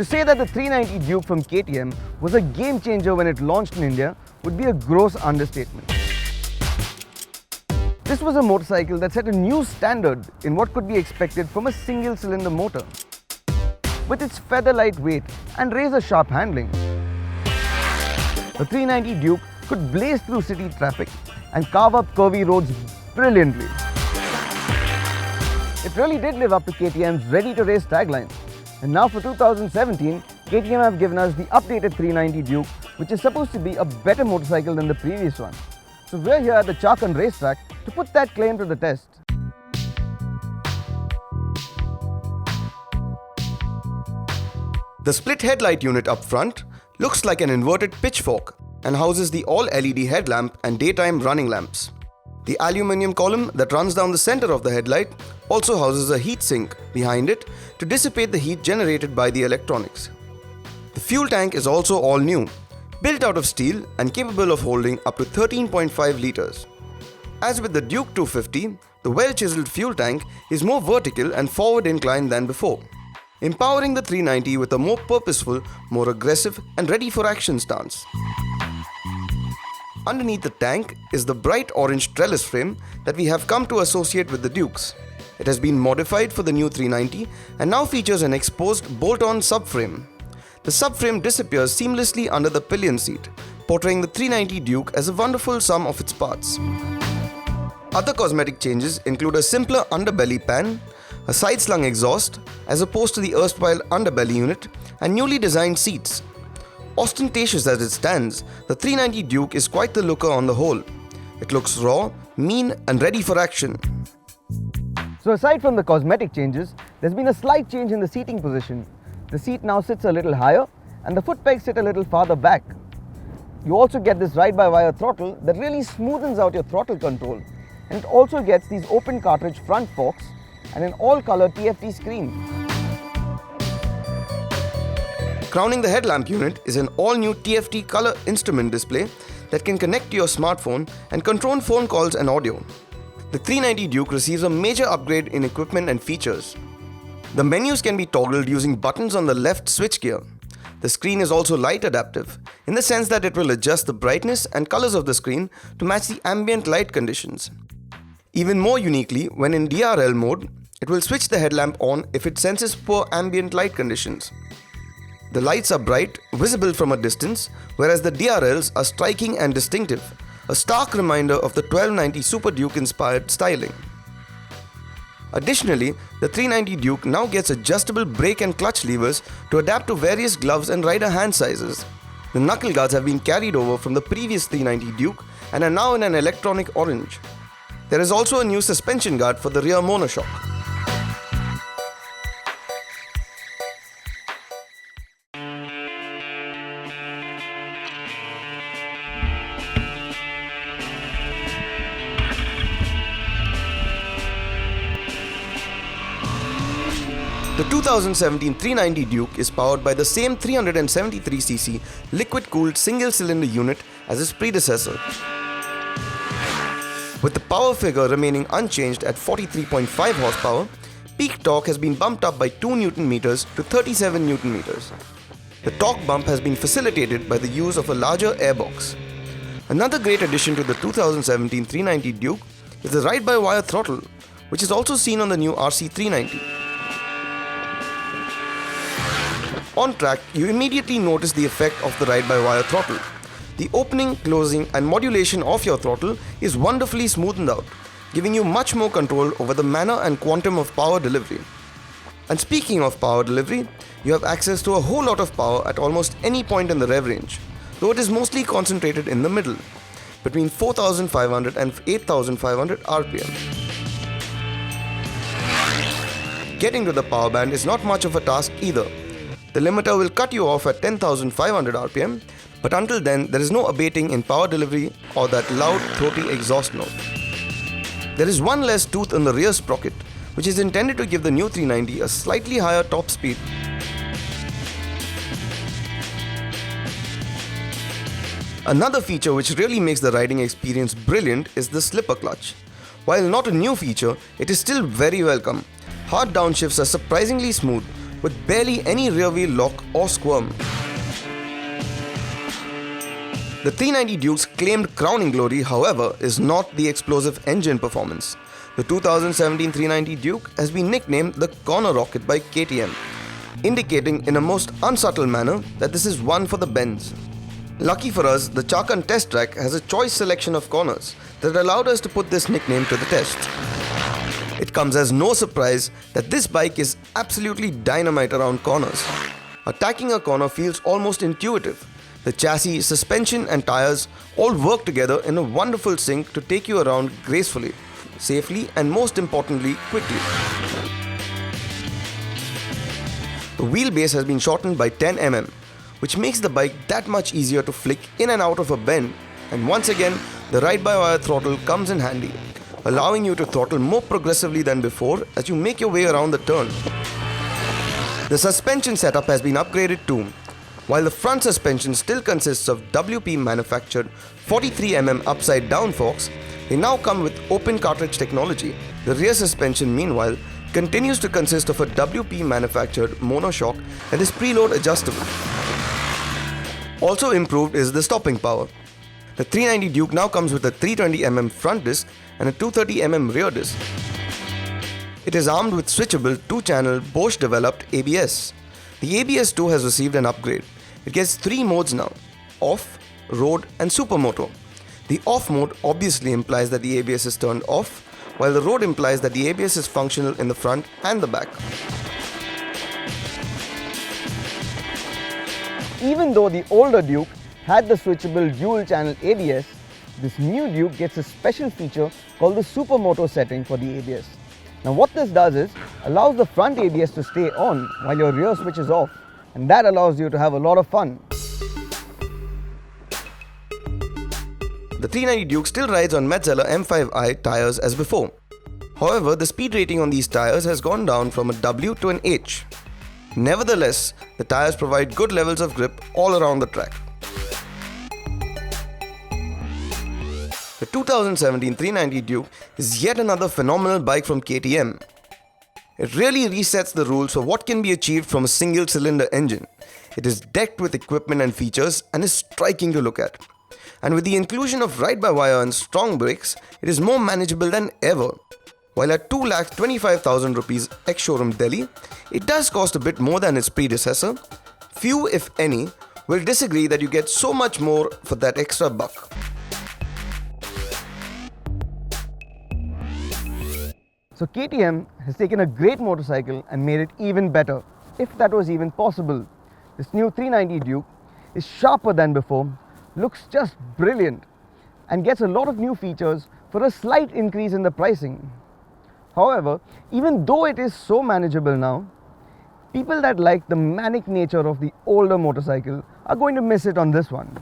To say that the 390 Duke from KTM was a game changer when it launched in India would be a gross understatement. This was a motorcycle that set a new standard in what could be expected from a single-cylinder motor. With its feather-light weight and razor-sharp handling, the 390 Duke could blaze through city traffic and carve up curvy roads brilliantly. It really did live up to KTM's ready-to-race tagline. And now for 2017, KTM have given us the updated 390 Duke, which is supposed to be a better motorcycle than the previous one. So we're here at the Chakan racetrack to put that claim to the test. The split headlight unit up front looks like an inverted pitchfork and houses the all-LED headlamp and daytime running lamps. The aluminium column that runs down the center of the headlight also houses a heat sink behind it to dissipate the heat generated by the electronics. The fuel tank is also all new, built out of steel and capable of holding up to 13.5 liters. As with the Duke 250, the well-chiseled fuel tank is more vertical and forward inclined than before, empowering the 390 with a more purposeful, more aggressive and ready-for-action stance. Underneath the tank is the bright orange trellis frame that we have come to associate with the Dukes. It has been modified for the new 390 and now features an exposed bolt-on subframe. The subframe disappears seamlessly under the pillion seat, portraying the 390 Duke as a wonderful sum of its parts. Other cosmetic changes include a simpler underbelly pan, a side-slung exhaust as opposed to the erstwhile underbelly unit, and newly designed seats. Ostentatious as it stands, the 390 Duke is quite the looker on the whole. It looks raw, mean and ready for action. So aside from the cosmetic changes, there's been a slight change in the seating position. The seat now sits a little higher and the foot pegs sit a little farther back. You also get this ride-by-wire throttle that really smoothens out your throttle control. And it also gets these open cartridge front forks and an all-color TFT screen. Crowning the headlamp unit is an all-new TFT color instrument display that can connect to your smartphone and control phone calls and audio. The 390 Duke receives a major upgrade in equipment and features. The menus can be toggled using buttons on the left switchgear. The screen is also light adaptive, in the sense that it will adjust the brightness and colors of the screen to match the ambient light conditions. Even more uniquely, when in DRL mode, it will switch the headlamp on if it senses poor ambient light conditions. The lights are bright, visible from a distance, whereas the DRLs are striking and distinctive, a stark reminder of the 1290 Super Duke inspired styling. Additionally, the 390 Duke now gets adjustable brake and clutch levers to adapt to various gloves and rider hand sizes. The knuckle guards have been carried over from the previous 390 Duke and are now in an electronic orange. There is also a new suspension guard for the rear monoshock. The 2017 390 Duke is powered by the same 373cc liquid-cooled single-cylinder unit as its predecessor. With the power figure remaining unchanged at 43.5 horsepower, peak torque has been bumped up by 2 Nm to 37 Nm. The torque bump has been facilitated by the use of a larger airbox. Another great addition to the 2017 390 Duke is the ride-by-wire throttle, which is also seen on the new RC 390. On track, you immediately notice the effect of the ride-by-wire throttle. The opening, closing and modulation of your throttle is wonderfully smoothened out, giving you much more control over the manner and quantum of power delivery. And speaking of power delivery, you have access to a whole lot of power at almost any point in the rev range, though it is mostly concentrated in the middle, between 4,500 and 8,500 RPM. Getting to the power band is not much of a task either. The limiter will cut you off at 10,500 RPM, but until then there is no abating in power delivery or that loud throaty exhaust note. There is one less tooth in the rear sprocket, which is intended to give the new 390 a slightly higher top speed. Another feature which really makes the riding experience brilliant is the slipper clutch. While not a new feature, it is still very welcome. Hard downshifts are surprisingly smooth, with barely any rear wheel lock or squirm. The 390 Duke's claimed crowning glory, however, is not the explosive engine performance. The 2017 390 Duke has been nicknamed the Corner Rocket by KTM, indicating in a most unsubtle manner that this is one for the bends. Lucky for us, the Chakan test track has a choice selection of corners that allowed us to put this nickname to the test. It comes as no surprise that this bike is absolutely dynamite around corners. Attacking a corner feels almost intuitive. The chassis, suspension and tires all work together in a wonderful sync to take you around gracefully, safely and most importantly, quickly. The wheelbase has been shortened by 10 mm, which makes the bike that much easier to flick in and out of a bend, and once again, the ride-by-wire throttle comes in handy, allowing you to throttle more progressively than before as you make your way around the turn. The suspension setup has been upgraded too. While the front suspension still consists of WP manufactured 43 mm upside down forks, they now come with open cartridge technology. The rear suspension, meanwhile, continues to consist of a WP manufactured monoshock that is preload adjustable. Also improved is the stopping power. The 390 Duke now comes with a 320 mm front disc and a 230 mm rear disc. It is armed with switchable 2-channel Bosch developed ABS. The ABS too has received an upgrade. It gets 3 modes now: off, road and supermoto. The off mode obviously implies that the ABS is turned off, while the road implies that the ABS is functional in the front and the back. Even though the older Duke had the switchable dual-channel ABS, this new Duke gets a special feature called the supermoto setting for the ABS. Now what this does is allows the front ABS to stay on while your rear switch is off, and that allows you to have a lot of fun. The 390 Duke still rides on Metzeler M5i tires as before. However, the speed rating on these tires has gone down from a W to an H. Nevertheless, the tires provide good levels of grip all around the track. The 2017 390 Duke is yet another phenomenal bike from KTM. It really resets the rules for what can be achieved from a single-cylinder engine. It is decked with equipment and features and is striking to look at. And with the inclusion of ride-by-wire and strong brakes, it is more manageable than ever. While at 2,25,000 rupees ex-showroom Delhi, it does cost a bit more than its predecessor. Few, if any, will disagree that you get so much more for that extra buck. So KTM has taken a great motorcycle and made it even better, if that was even possible. This new 390 Duke is sharper than before, looks just brilliant, and gets a lot of new features for a slight increase in the pricing. However, even though it is so manageable now, people that like the manic nature of the older motorcycle are going to miss it on this one.